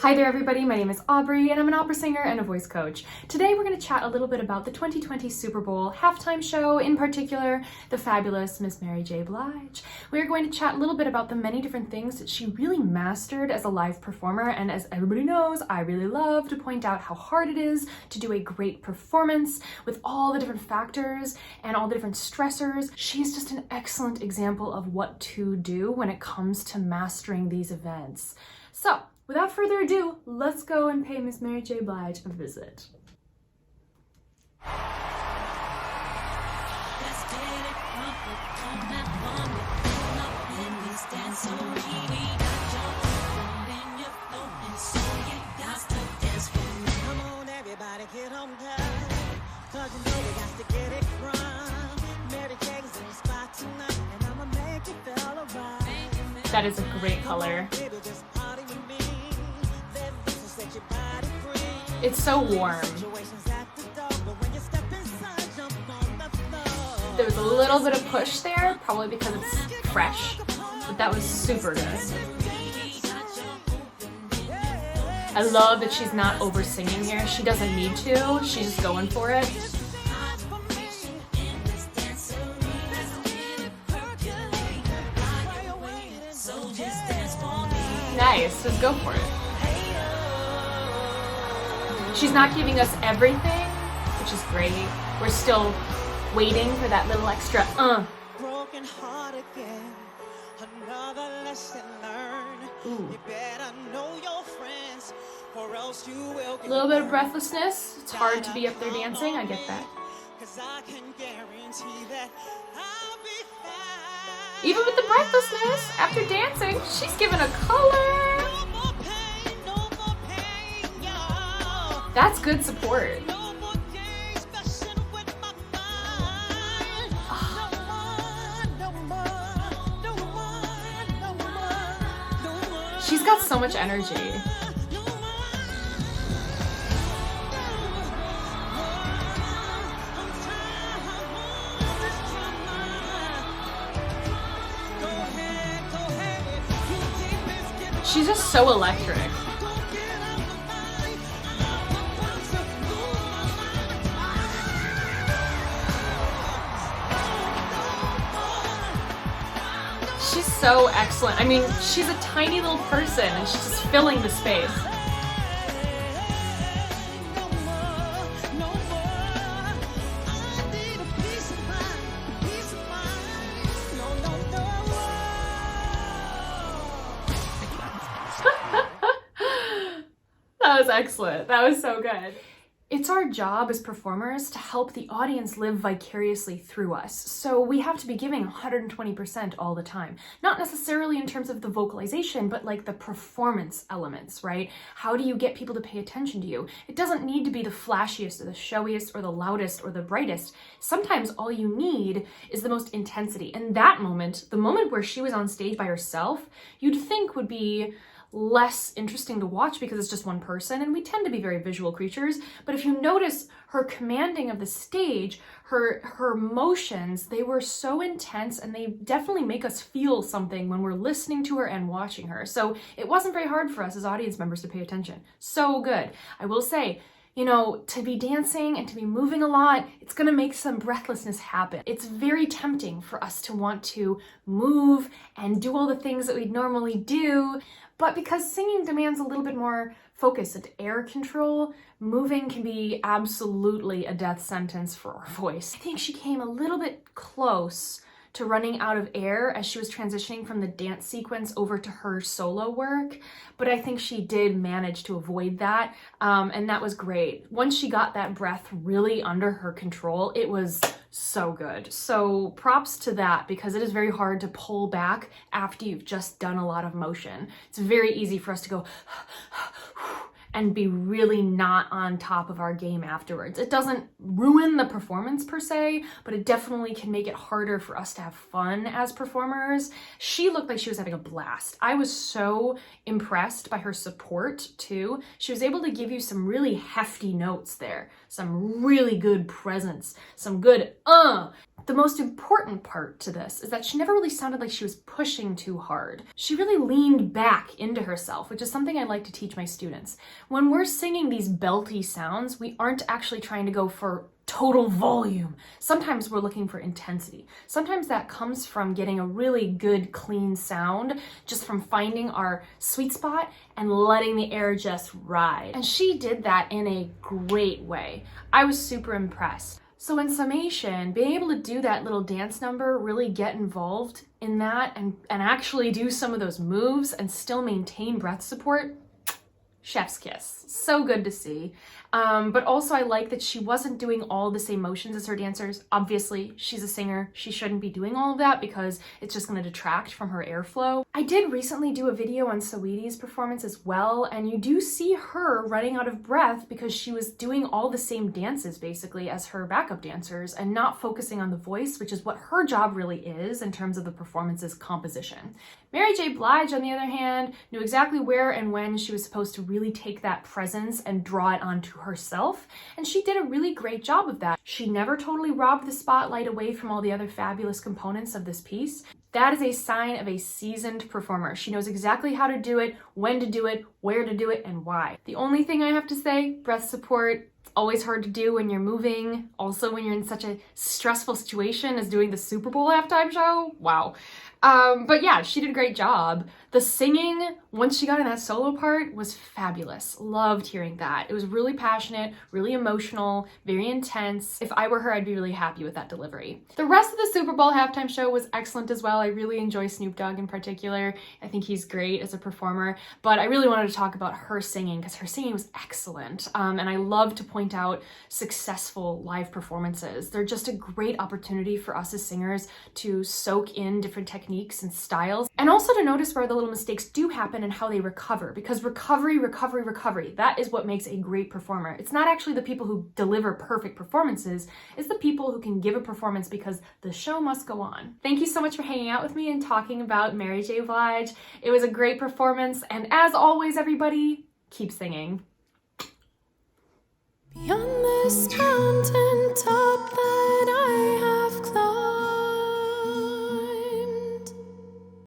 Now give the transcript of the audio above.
Hi there everybody, my name is Aubrey and I'm an opera singer and a voice coach. Today we're going to chat a little bit about the 2020 Super Bowl halftime show, in particular, the fabulous Miss Mary J. Blige. We're going to chat a little bit about the many different things that she really mastered as a live performer, and as everybody knows, I really love to point out how hard it is to do a great performance with all the different factors and all the different stressors. She's just an excellent example of what to do when it comes to mastering these events. So, without further ado, let's go and pay Miss Mary J. Blige a visit. That is a great color. It's so warm. There was a little bit of push there, probably because it's fresh, but that was super good. I love that she's not over singing here. She doesn't need to, she's just going for it. Nice, just go for it. She's not giving us everything, which is great. We're still waiting for that little extra Broken heart again, another lesson learned. You better know your friends, or else you will. A little bit of breathlessness. It's hard to be up there dancing, I get that. Even with the breathlessness, after dancing, she's given a color. That's good support. She's got so much energy. She's just so electric. She's so excellent. I mean, she's a tiny little person and she's just filling the space. That was excellent. That was so good. It's our job as performers to help the audience live vicariously through us. So we have to be giving 120% all the time. Not necessarily in terms of the vocalization, but like the performance elements, right? How do you get people to pay attention to you? It doesn't need to be the flashiest or the showiest or the loudest or the brightest. Sometimes all you need is the most intensity. And that moment, the moment where she was on stage by herself, you'd think would be less interesting to watch because it's just one person, and we tend to be very visual creatures. But if you notice her commanding of the stage, her motions, they were so intense, and they definitely make us feel something when we're listening to her and watching her. So it wasn't very hard for us as audience members to pay attention. So good. I will say, you know, to be dancing and to be moving a lot, it's gonna make some breathlessness happen. It's very tempting for us to want to move and do all the things that we'd normally do, but because singing demands a little bit more focus and air control, moving can be absolutely a death sentence for our voice. I think she came a little bit close to running out of air as she was transitioning from the dance sequence over to her solo work, but I think she did manage to avoid that, and that was great. Once she got that breath really under her control, it was so good. So props to that, because it is very hard to pull back after you've just done a lot of motion. It's very easy for us to go and be really not on top of our game afterwards. It doesn't ruin the performance per se, but it definitely can make it harder for us to have fun as performers. She looked like she was having a blast. I was so impressed by her support too. She was able to give you some really hefty notes there, some really good presence, some good The most important part to this is that she never really sounded like she was pushing too hard. She really leaned back into herself, which is something I like to teach my students. When we're singing these belty sounds, we aren't actually trying to go for total volume. Sometimes we're looking for intensity. Sometimes that comes from getting a really good, clean sound, just from finding our sweet spot and letting the air just ride. And she did that in a great way. I was super impressed. So in summation, being able to do that little dance number, really get involved in that and actually do some of those moves and still maintain breath support, chef's kiss. So good to see. But also I like that she wasn't doing all the same motions as her dancers. Obviously, she's a singer. She shouldn't be doing all of that because it's just going to detract from her airflow. I did recently do a video on Saweetie's performance as well, and you do see her running out of breath because she was doing all the same dances basically as her backup dancers and not focusing on the voice, which is what her job really is in terms of the performance's composition. Mary J. Blige, on the other hand, knew exactly where and when she was supposed to really take that presence and draw it onto herself, and she did a really great job of that. She never totally robbed the spotlight away from all the other fabulous components of this piece. That is a sign of a seasoned performer. She knows exactly how to do it, when to do it, where to do it, and why. The only thing I have to say, breath support, it's always hard to do when you're moving. Also, when you're in such a stressful situation as doing the Super Bowl halftime show. Wow. But yeah, she did a great job. The singing, once she got in that solo part, was fabulous. Loved hearing that. It was really passionate, really emotional, very intense. If I were her, I'd be really happy with that delivery. The rest of the Super Bowl halftime show was excellent as well. I really enjoy Snoop Dogg in particular. I think he's great as a performer, but I really wanted to talk about her singing because her singing was excellent. And I love to point out successful live performances. They're just a great opportunity for us as singers to soak in different techniques and styles, and also to notice where the little mistakes do happen and how they recover, because recovery, that is what makes a great performer. It's not actually the people who deliver perfect performances, it's the people who can give a performance because the show must go on. Thank you so much for hanging out with me and talking about Mary J. Blige. It was a great performance, and as always, everybody, keep singing. Beyond this mountain top